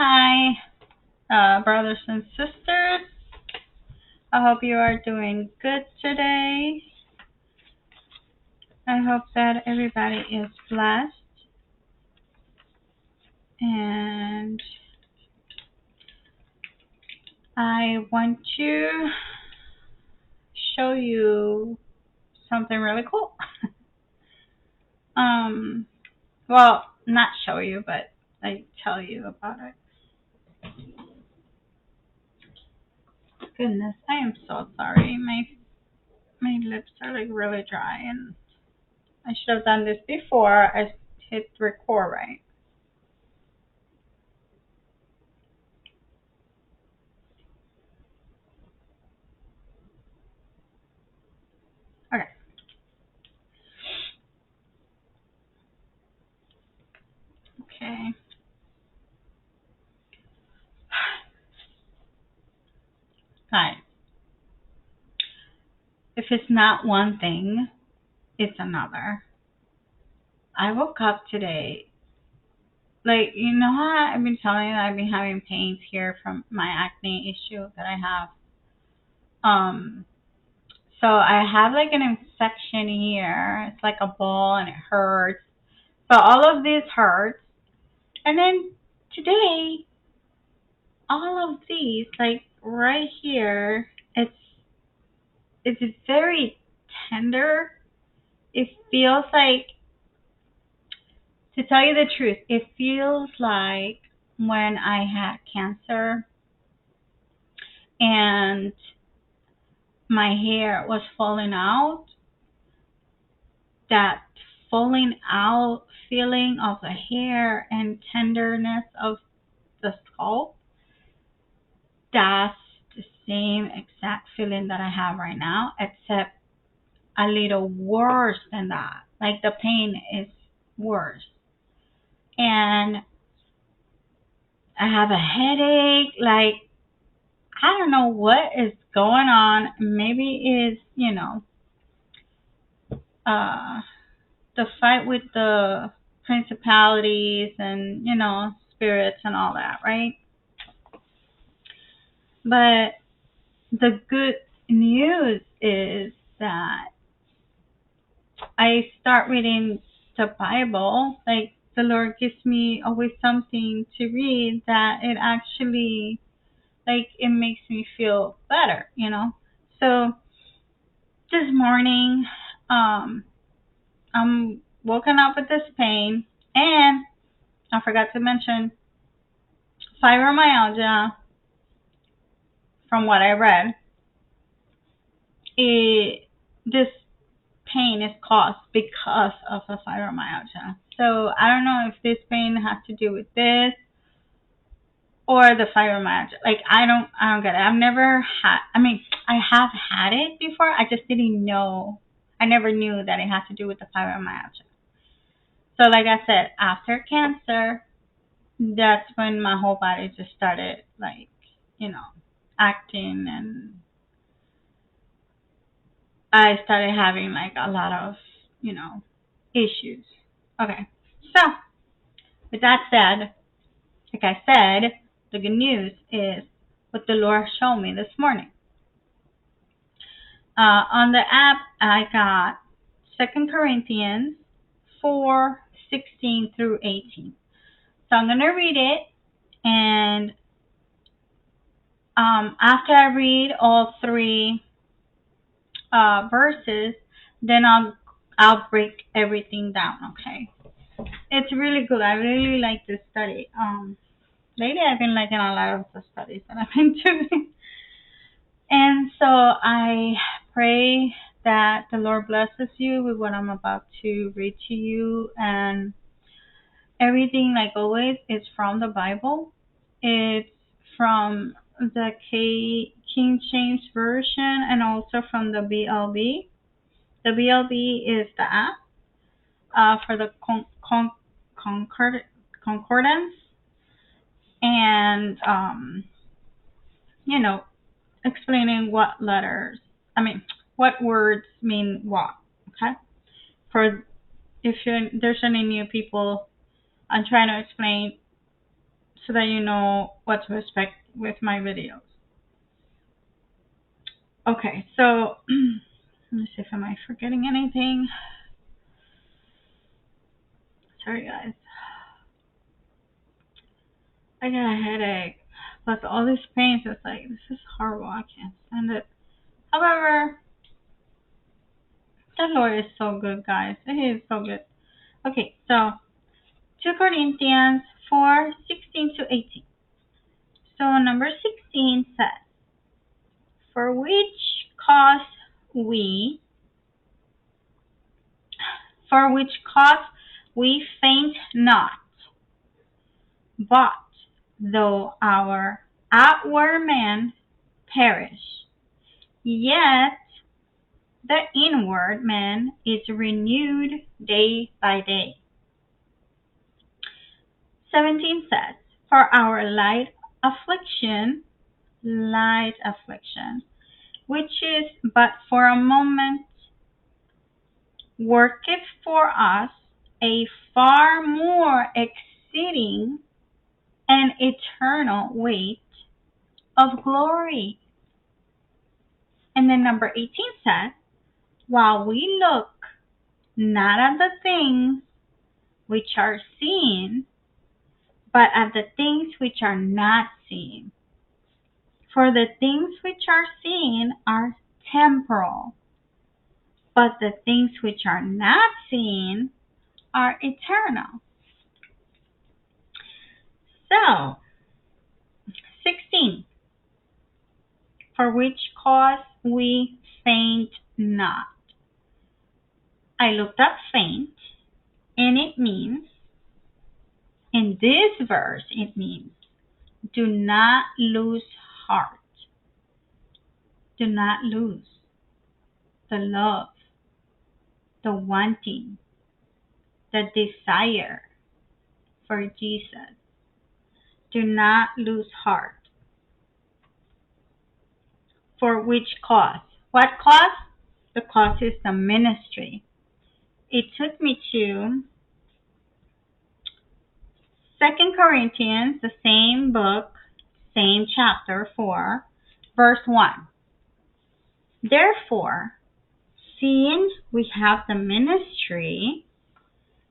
Hi, brothers and sisters. I hope you are doing good today. I hope that everybody is blessed. And I want to show you something really cool. um, well, not show you, but like tell you about it. Goodness, I am so sorry. My lips are like really dry, and I should have done this before I hit record, right? Okay. Okay. Hi. If it's not one thing, it's another. I woke up today, like, you know how I've been telling you that I've been having pains here from my acne issue that I have? Um, so I have like an infection here. It's like a ball and it hurts. But all of this hurts. And then today, all of these, like right here, it's very tender. It feels like, to tell you the truth, it feels like when I had cancer and my hair was falling out, that falling out feeling of the hair and tenderness of the scalp, that's the same exact feeling that I have right now, except a little worse than that. Like the pain is worse. And I have a headache, like I don't know what is going on. Maybe it's, uh, the fight with the principalities and, spirits and all that, right? But the good news is that I start reading the Bible. Like the Lord gives me always something to read that it actually, like, it makes me feel better. So this morning, um, I'm woken up with this pain, and I forgot to mention fibromyalgia. From what I read, this pain is caused because of the fibromyalgia. So I don't know if this pain has to do with this or the fibromyalgia. Like I don't get it. I've never had. I mean, I have had it before. I just didn't know. I never knew that it had to do with the fibromyalgia. So like I said, after cancer, that's when my whole body just started, like, acting, and I started having like a lot of, issues. Okay. So with that said, like I said, the good news is what the Lord showed me this morning. On the app, I got 2 Corinthians 4:16 through 18. So I'm going to read it, and after I read all three verses, then I'll break everything down. Okay, it's really good. I really like this study. Lately I've been liking a lot of the studies that I've been doing, and so I pray that the Lord blesses you with what I'm about to read to you, and everything, like always, is from the Bible. It's from the King James Version and also from the BLB. The BLB is the app for the concordance, and you know, explaining what words mean what. Okay, for if there's any new people, I'm trying to explain so that you know what to expect with my videos. Okay, so let me see if am I forgetting anything. Sorry, guys. I got a headache. Plus all these pains, it's like, this is horrible. I can't stand it. However, the Lord is so good, guys. He is so good. Okay, so 2 Corinthians 4:16-18. So number 16 says, For which cause we faint not, but though our outward man perish, yet the inward man is renewed day by day. 17 says, For our light affliction, which is but for a moment, worketh for us a far more exceeding and eternal weight of glory. And then number 18 says, While we look not at the things which are seen, but at the things which are not seen. For the things which are seen are temporal, but the things which are not seen are eternal. So, 16. For which cause we faint not. I looked up faint, and it means, in this verse, it means, do not lose heart. Do not lose the love, the wanting, the desire for Jesus. Do not lose heart. For which cause? What cause? The cause is the ministry. It took me to 2 Corinthians, the same book, same chapter 4, verse 1. Therefore, seeing we have the ministry,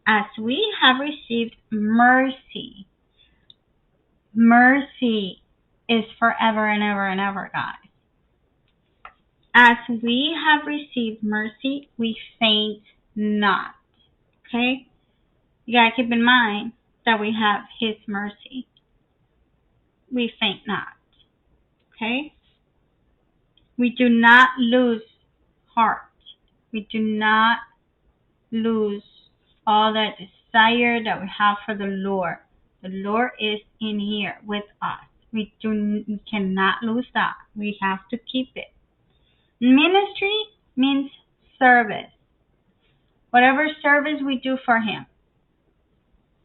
as we have received mercy. Mercy is forever and ever and ever, guys. As we have received mercy, we faint not. Okay? You gotta keep in mind that we have His mercy. We faint not. Okay? We do not lose heart. We do not lose all that desire that we have for the Lord. The Lord is in here with us. We cannot lose that. We have to keep it. Ministry means service. Whatever service we do for Him.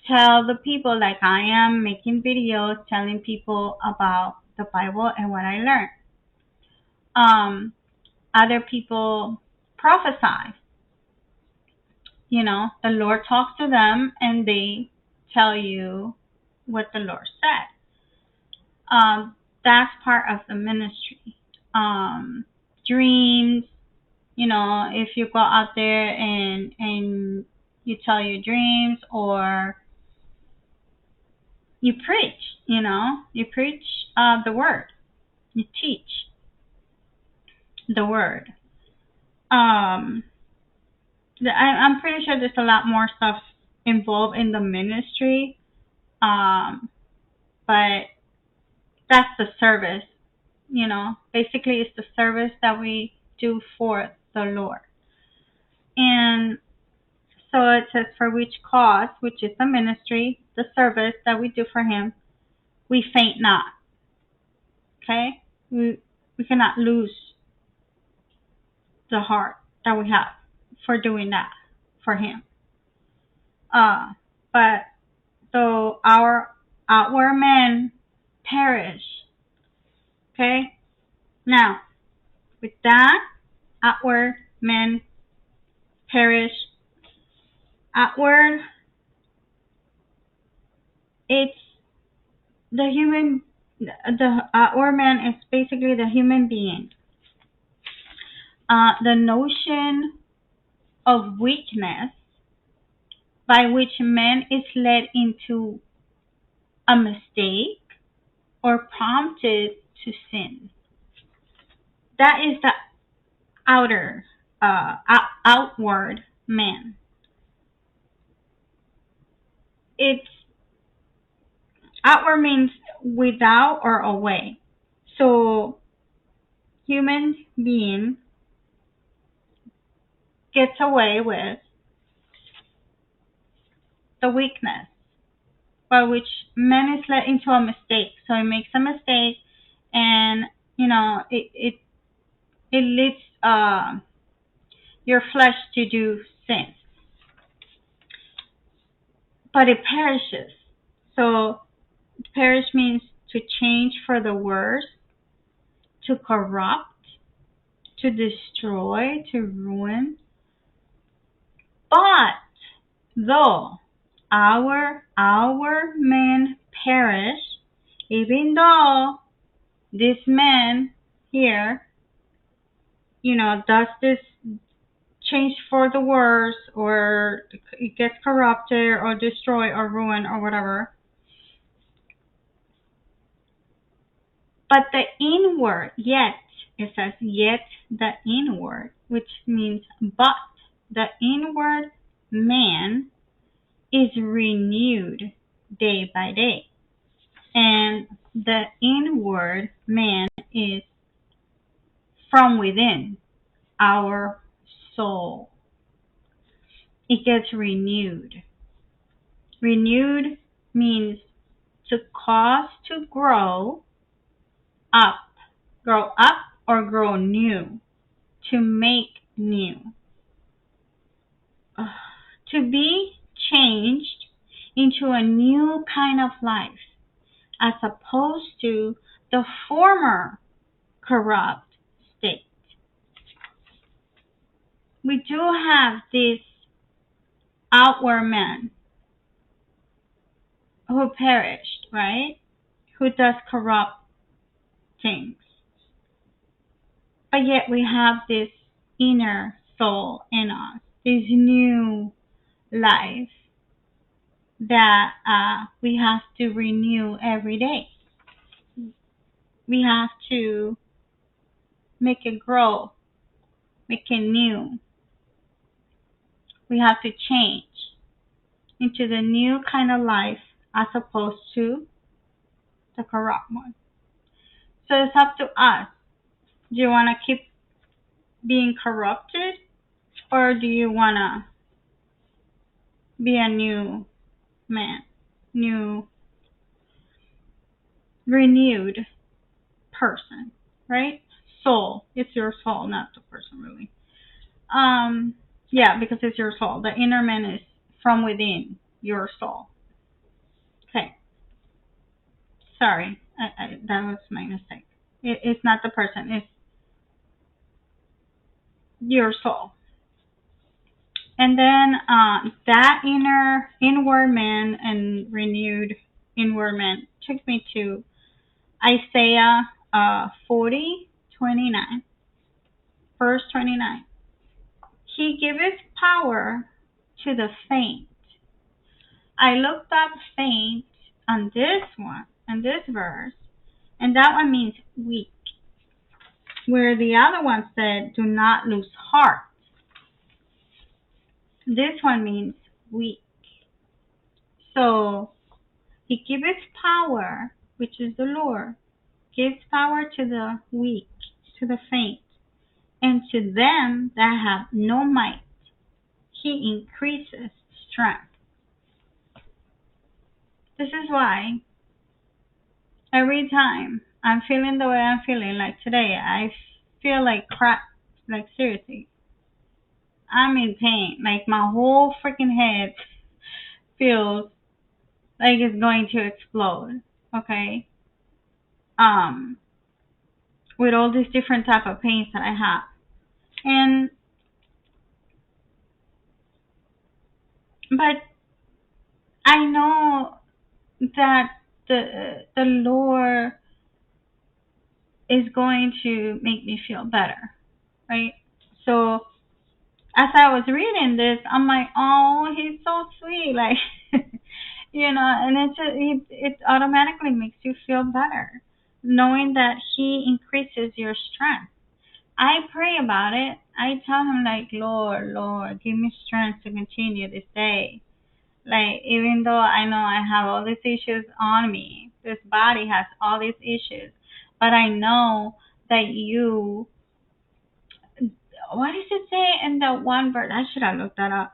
Tell the people, like I am making videos telling people about the Bible and what I learned. Other people prophesy. The Lord talks to them and they tell you what the Lord said. That's part of the ministry. Dreams, if you go out there and you tell your dreams, or you preach, you preach the word. You teach the word. I'm pretty sure there's a lot more stuff involved in the ministry, but that's the service. Basically it's the service that we do for the Lord. And so it says, for which cause, which is the ministry, the service that we do for Him, we faint not. Okay? We cannot lose the heart that we have for doing that for Him. But though our outward men perish. Okay? Now, with that, outward men perish. Outward, it's the human, the our man is basically the human being. The notion of weakness by which man is led into a mistake or prompted to sin. That is the outward man. It's outward means without or away. So human being gets away with the weakness by which man is led into a mistake. So he makes a mistake, and it leads your flesh to do sin, but it perishes. So perish means to change for the worse, to corrupt, to destroy, to ruin. But though our men perish, even though this man here, does this change for the worse, or it gets corrupted or destroyed or ruined or whatever, but the inward, yet, it says yet the inward, which means but the inward man is renewed day by day. And the inward man is from within our soul. It gets renewed. Renewed means to cause to grow up or grow new, to make new, to be changed into a new kind of life, as opposed to the former corrupt state. We do have this outward man who perished, right? Who does corrupt things. But yet we have this inner soul in us, this new life that we have to renew every day. We have to make it grow, make it new. We have to change into the new kind of life as opposed to the corrupt one. So it's up to us. Do you want to keep being corrupted, or do you want to be a new man, new, renewed person, right? Soul. It's your soul, not the person, really. Yeah, because it's your soul. The inner man is from within your soul. Okay. Sorry, that was my mistake. It's not the person. It's your soul. And then that inward man and renewed inward man took me to Isaiah 40:29, verse 29. He giveth power to the faint. I looked up faint on this verse, and that one means weak, where the other one said, do not lose heart. This one means weak. So he giveth power, which is the Lord, gives power to the weak, to the faint, and to them that have no might, he increases strength. This is why every time I'm feeling the way I'm feeling, like today, I feel like crap, like seriously. I'm in pain, like my whole freaking head feels like it's going to explode, okay? With all these different type of pains that I have. But I know that the Lord is going to make me feel better, right? So as I was reading this, I'm like, oh, he's so sweet, like, and it automatically makes you feel better, knowing that he increases your strength. I pray about it. I tell him, like, Lord, give me strength to continue this day. Like, even though I know I have all these issues on me, this body has all these issues, but I know that you, what does it say in that one verse? I should have looked that up.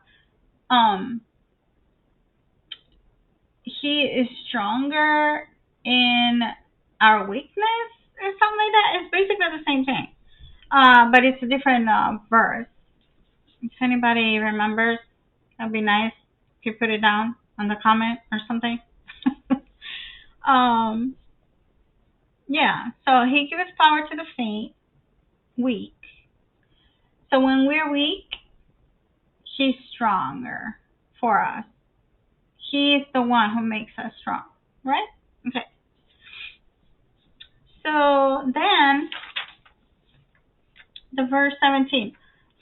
He is stronger in our weakness or something like that. It's basically the same thing, but it's a different verse. If anybody remembers, that'd be nice if you put it down on the comment or something. um, yeah. So he gives power to the faint, weak. So when we're weak, he's stronger for us. He is the one who makes us strong, right? Okay. So then, the verse 17.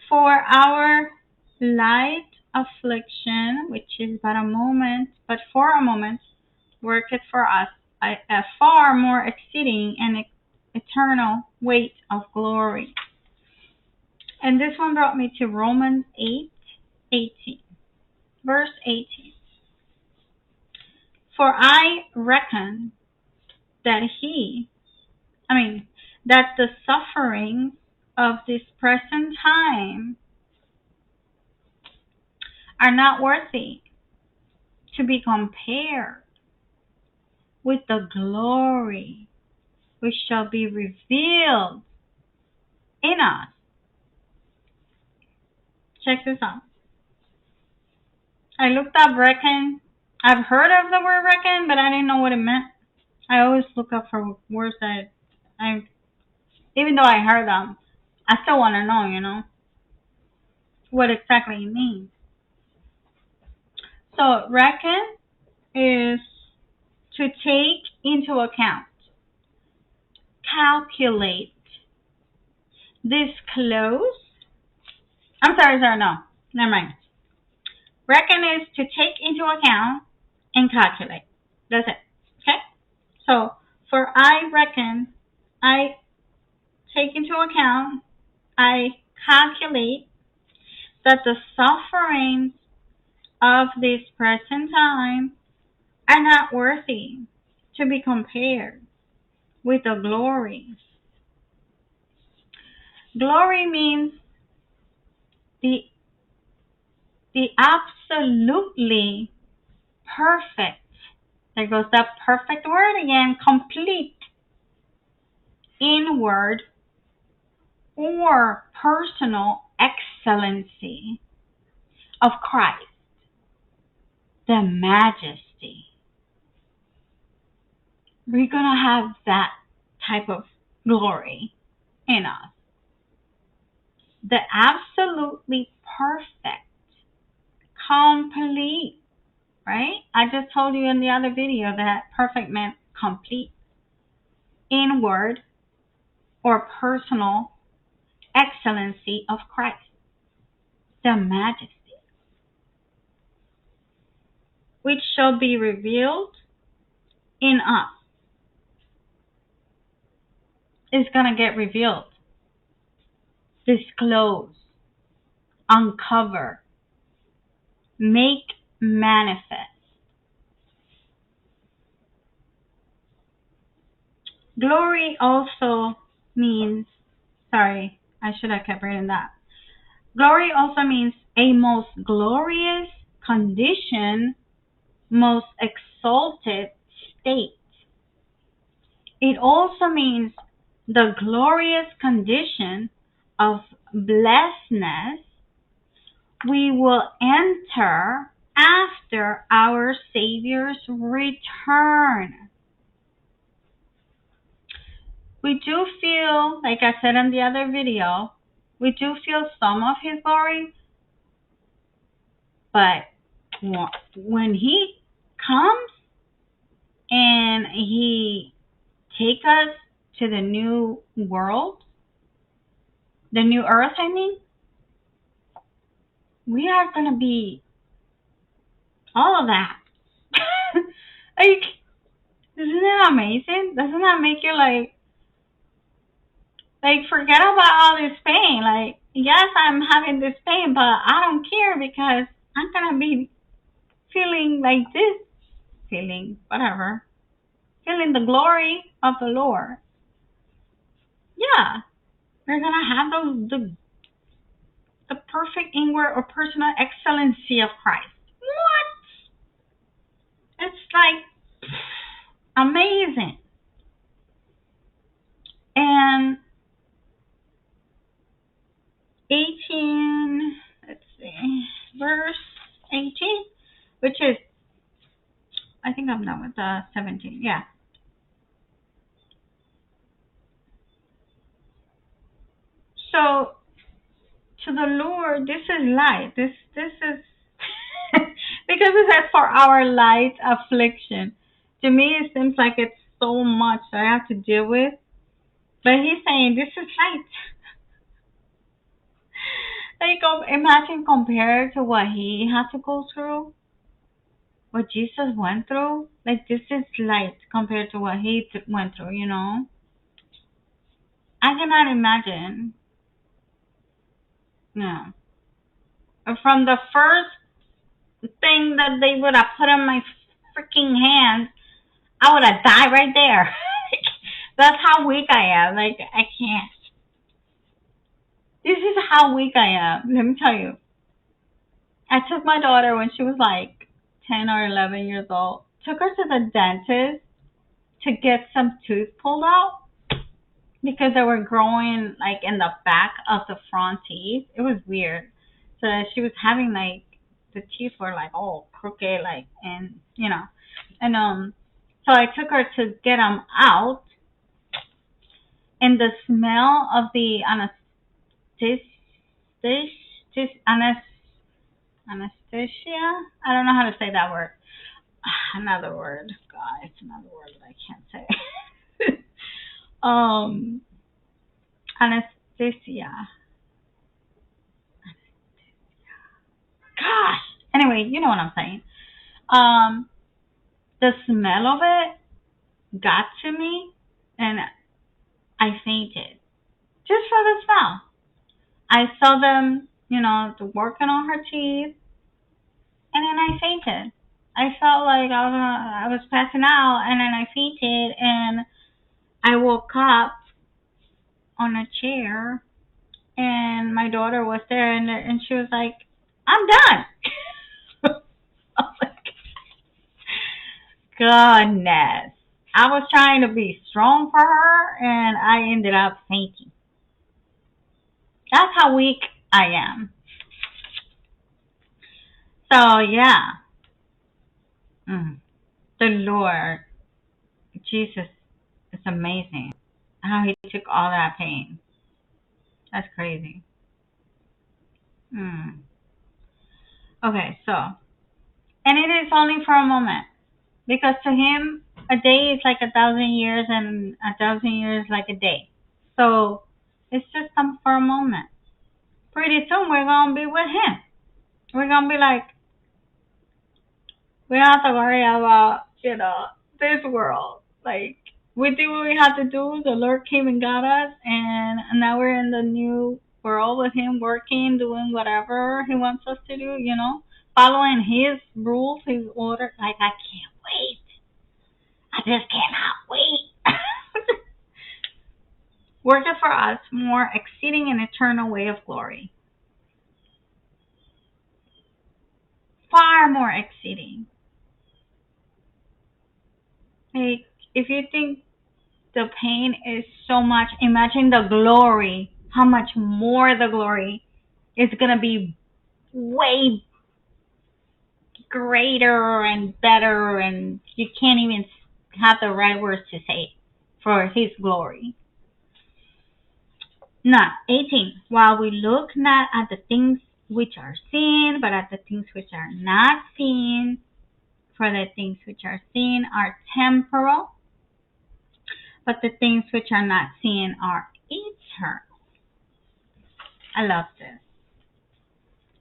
For our light affliction, which is but a moment, but for a moment, worketh for us a far more exceeding and eternal weight of glory. And this one brought me to Romans 8:18. Verse 18. For I reckon that that the sufferings of this present time are not worthy to be compared with the glory which shall be revealed in us. Check this out. I looked up reckon. I've heard of the word reckon, but I didn't know what it meant. I always look up for words that even though I heard them, I still want to know, what exactly it means. So reckon is to take into account, calculate, disclose. No, never mind. Reckon is to take into account and calculate. That's it. Okay? So, for I reckon, I take into account, I calculate that the sufferings of this present time are not worthy to be compared with the glory. Glory means the absolutely perfect. There goes that perfect word again. Complete inward or personal excellency of Christ, the majesty. We're going to have that type of glory in us. The absolutely perfect, complete, right? I just told you in the other video that perfect meant complete, inward or personal excellency of Christ, the majesty, which shall be revealed in us. It's going to get revealed, disclose, uncover, make manifest. Glory also means, sorry, I should have kept reading that. Glory also means a most glorious condition, most exalted state. It also means the glorious condition of blessedness we will enter after our Savior's return. We do feel, like I said in the other video, we do feel some of his glory, but when he comes and he take us to the new world, the new earth, I mean, we are going to be all of that. Like, isn't it amazing? Doesn't that make you like forget about all this pain? Like, yes, I'm having this pain, but I don't care because I'm going to be feeling like this, feeling whatever, feeling the glory of the Lord. Yeah, we're going to have the perfect inward or personal excellency of Christ. What? It's like amazing. And 18, let's see, verse 18, which is, I think I'm done with 17. Yeah. So to the Lord, this is light. This is because it says for our light affliction. To me, it seems like it's so much that I have to deal with. But he's saying this is light. Like, imagine compared to what he had to go through, what Jesus went through. Like, this is light compared to what he went through, you know? I cannot imagine. No. From the first thing that they would have put on my freaking hands, I would have died right there. That's how weak I am. Like, I can't. This is how weak I am. Let me tell you. I took my daughter when she was like 10 or 11 years old. Took her to the dentist to get some tooth pulled out because they were growing like in the back of the front teeth. It was weird. So she was having like the teeth were like all crooked, like, and you know, and so I took her to get them out, and the smell of the anesthesia. I don't know how to say that word. Another word, guys. Another word that I can't say. um, anesthesia. Gosh. Anyway, you know what I'm saying. Um, the smell of it got to me, and I fainted just for the smell. I saw them, you know, working on her teeth, and then I fainted. I felt like I was passing out, and then I fainted, and I woke up on a chair, and my daughter was there, and she was like, "I'm done." I was like, goodness. I was trying to be strong for her, and I ended up fainting. That's how weak I am. So, yeah. The Lord, Jesus, is amazing. How he took all that pain. That's crazy. Okay, so, and it is only for a moment. Because to him, a day is like 1,000 years, and 1,000 years like a day. So, it's just for a moment. Pretty soon, we're going to be with him. We're going to be like, we don't have to worry about, this world. Like, we did what we had to do. The Lord came and got us, and now we're in the new world with him working, doing whatever he wants us to do, following his rules, his order. Like, I can't wait. I just cannot wait. Working for us more exceeding an eternal way of glory. Far more exceeding. Like, if you think the pain is so much, imagine the glory, how much more the glory is going to be way greater and better, and you can't even have the right words to say for his glory. Now, 18. While we look not at the things which are seen, but at the things which are not seen, for the things which are seen are temporal, but the things which are not seen are eternal. I love this.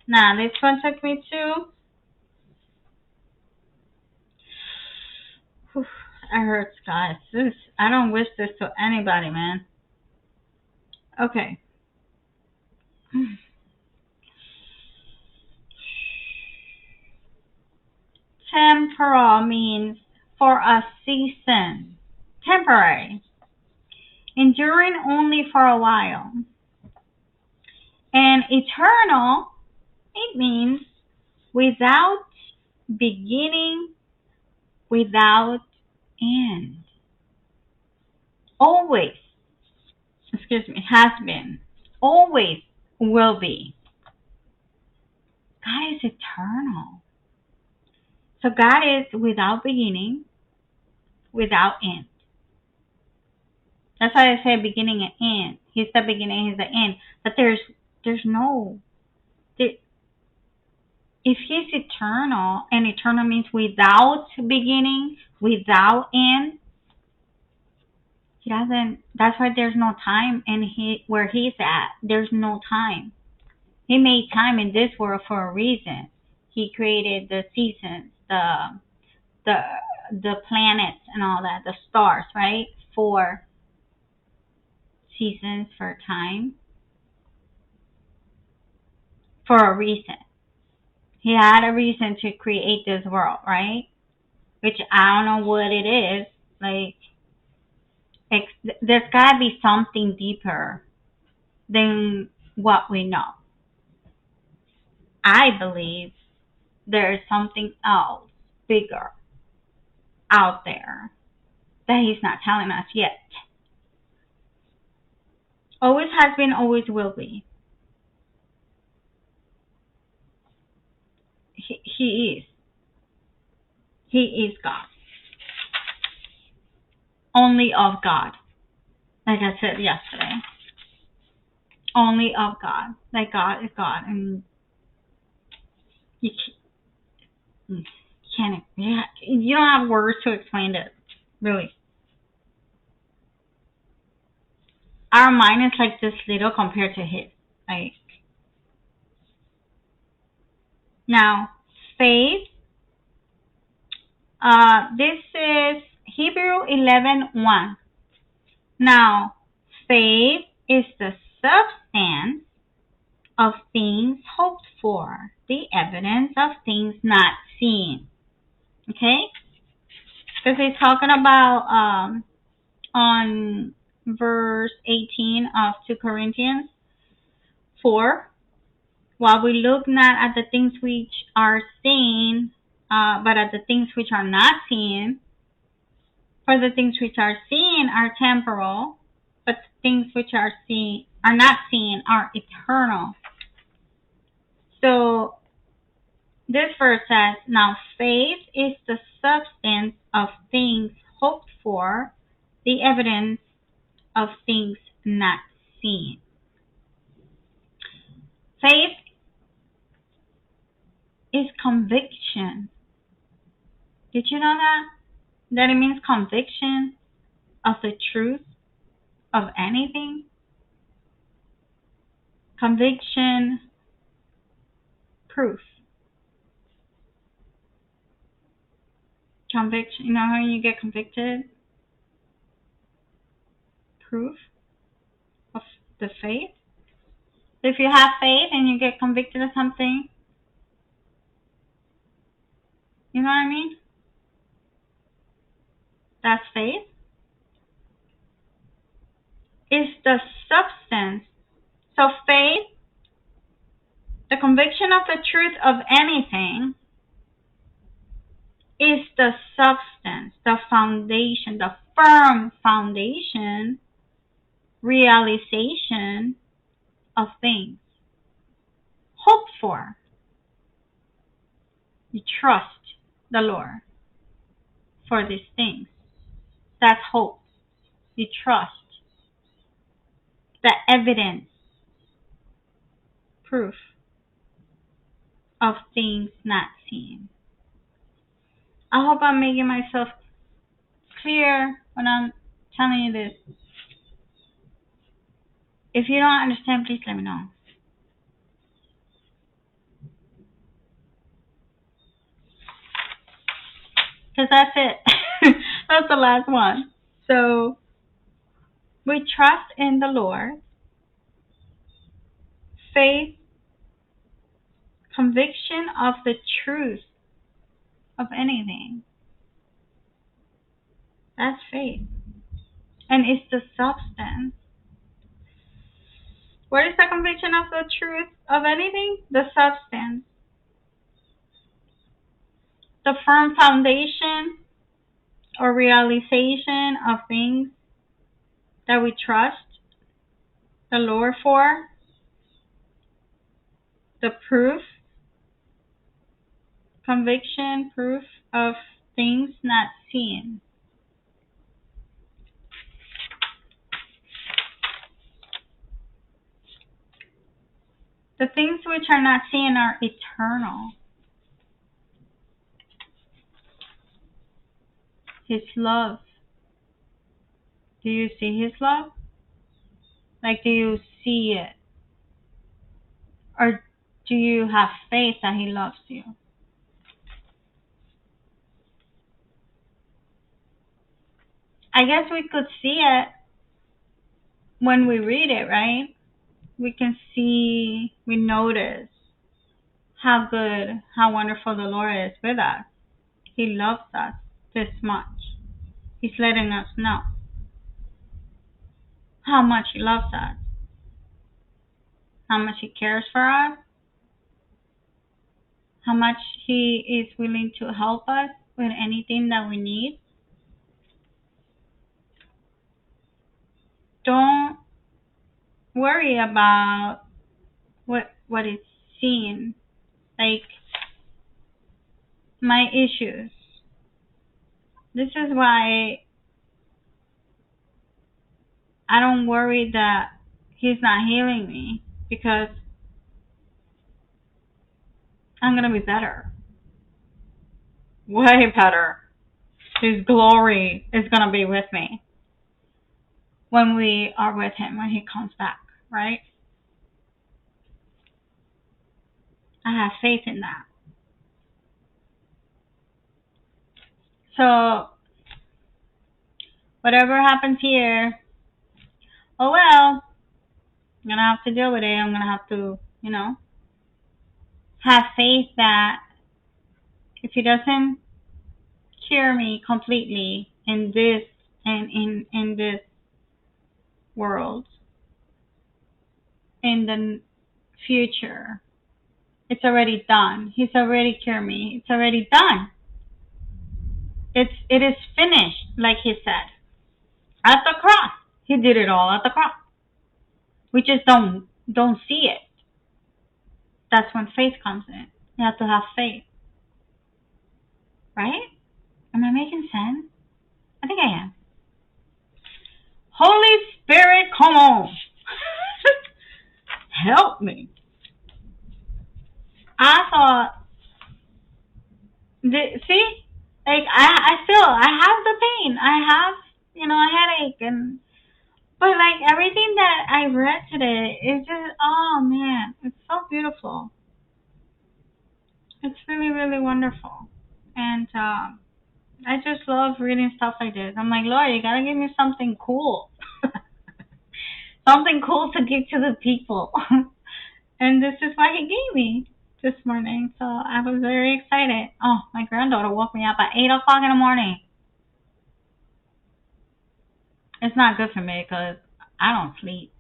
Now, this one took me to... Whew, it hurts, guys. I don't wish this to anybody, man. Okay. Temporal means for a season. Temporary. Enduring only for a while. And eternal, it means without beginning, without end. Always, has been, always will be. God is eternal. So God is without beginning, without end. That's why I say beginning and end. He's the beginning, he's the end. But there's no... If he's eternal, and eternal means without beginning, without end, he doesn't... That's why there's no time, and where he's at, there's no time. He made time in this world for a reason. He created the seasons, the planets and all that, the stars, right? For seasons, for time, for a reason. He had a reason to create this world, right? Which I don't know what it is. Like, there's got to be something deeper than what we know. I believe there is something else bigger out there that he's not telling us yet. Always has been, always will be. He is. He is God. Only of God. Like I said yesterday. Only of God. Like God is God. And you can't, you don't have words to explain it. Really. Our mind is like this little compared to his. Like, now, faith. This is Hebrew 11:1. Now, faith is the substance of things hoped for, the evidence of things not seen. Okay? Because he's talking about on verse 18 of 2 Corinthians 4. While we look not at the things which are seen, but at the things which are not seen. For the things which are seen are temporal, but the things which are not seen are eternal. So this verse says, now faith is the substance of things hoped for, the evidence of things not seen. Faith is conviction. Did you know that? That it means conviction of the truth of anything? Conviction, proof. Conviction, you know how you get convicted? Proof of the faith. If you have faith and you get convicted of something, you know what I mean? That's faith. Is the substance. So faith, the conviction of the truth of anything, is the substance, the foundation, the firm foundation, realization of things hoped for. You trust the Lord for these things. That's hope. You trust. The evidence, proof of things not seen. I hope I'm making myself clear when I'm telling you this. If you don't understand, please let me know. Because that's it. That's the last one. So, we trust in the Lord. Faith, conviction of the truth of anything. That's faith. And it's the substance. What is the conviction of the truth of anything? The substance. The firm foundation or realization of things that we trust the Lord for. The proof, conviction, proof of things not seen. The things which are not seen are eternal. His love. Do you see His love? Like, do you see it? Or do you have faith that He loves you? I guess we could see it when we read it, right? We can see, we notice how good, how wonderful the Lord is with us. He loves us this much. He's letting us know how much He loves us, how much He cares for us, how much He is willing to help us with anything that we need. Don't worry about what is seen, like my issues. This is why I don't worry that He's not healing me, because I'm going to be better. Way better. His glory is going to be with me when we are with Him, when He comes back, right? I have faith in that. So, whatever happens here, oh well, I'm going to have to deal with it. I'm going to have to, have faith that if He doesn't cure me completely in this and in this world, in the future, it's already done. He's already cured me. It's already done. It is finished, like He said. At the cross. He did it all at the cross. We just don't see it. That's when faith comes in. You have to have faith. Right? Am I making sense? I think I am. Holy Spirit, come on. Help me. I thought, see? Like, I feel, I have the pain. I have, a headache. But, like, everything that I read today is just, oh, man, it's so beautiful. It's really, really wonderful. And I just love reading stuff like this. I'm like, Lord, you got to give me something cool. Something cool to give to the people. And this is what He gave me this morning. So I was very excited. Oh, my granddaughter woke me up at 8 o'clock in the morning. It's not good for me because I don't sleep.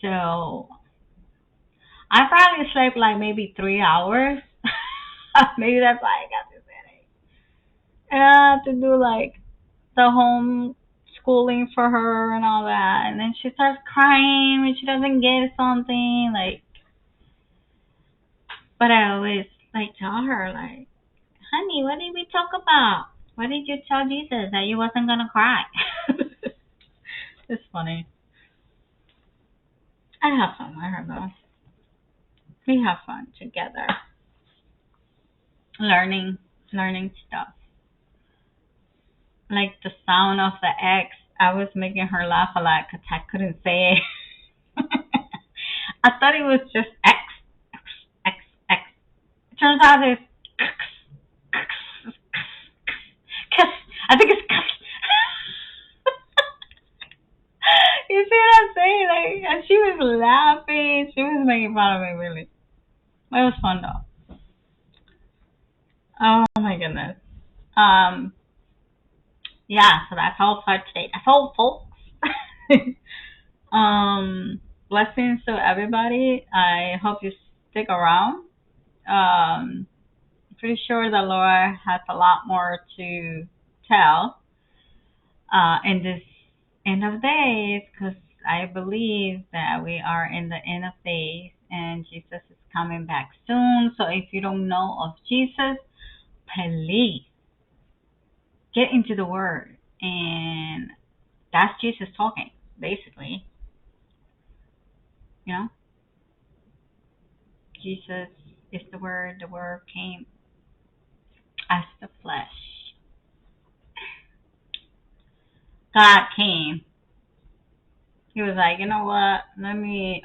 So I probably slept like maybe 3 hours. Maybe that's why I got this headache. And I have to do like the home schooling for her and all that. And then she starts crying when she doesn't get something. Like, but I always like tell her, like, honey, what did we talk about? What did you tell Jesus that you wasn't gonna cry? It's funny. I have fun with her though. We have fun together. Learning stuff. Like the sound of the X I was making her laugh a lot because I couldn't say it. I thought it was just X, X, X, X. It turns out it's X, X, X, X. I think it's X. You see what I'm saying? Like, and she was laughing. She was making fun of me, really. It was fun, though. Oh, my goodness. Um, yeah, so that's all for today. That's all, folks. Blessings to everybody. I hope you stick around. Um, pretty sure the Lord has a lot more to tell in this end of days, because I believe that we are in the end of days and Jesus is coming back soon. So if you don't know of Jesus, please get into the Word, and that's Jesus talking, basically. You know, Jesus is the Word. The Word came as the flesh. God came. He was like, you know what? Let me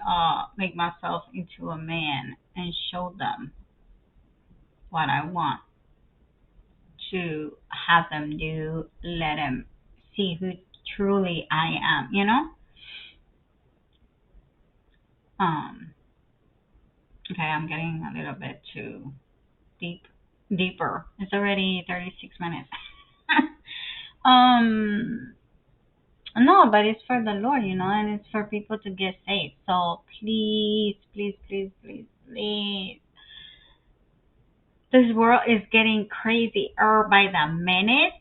make myself into a man and show them what I want to have them do. Let them see who truly I am. You know. Um. Okay, I'm getting a little bit too deeper. It's already 36 minutes. um. No, but it's for the Lord, and it's for people to get saved. So please, please, please, please, please. This world is getting crazier by the minute.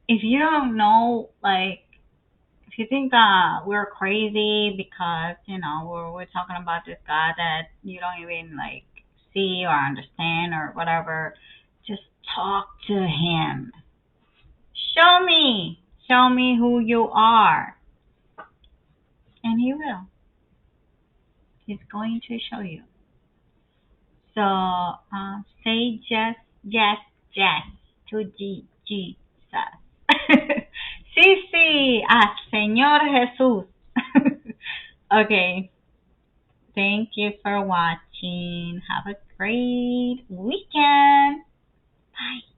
If you don't know, like, if you think we're crazy because, we're talking about this God that you don't even, like, see or understand or whatever, just talk to Him. Show me. Show me who you are. And He will. He's going to show you. So say yes, yes, yes to Jesus. Sí, sí, al Señor Jesús. Okay. Thank you for watching. Have a great weekend. Bye.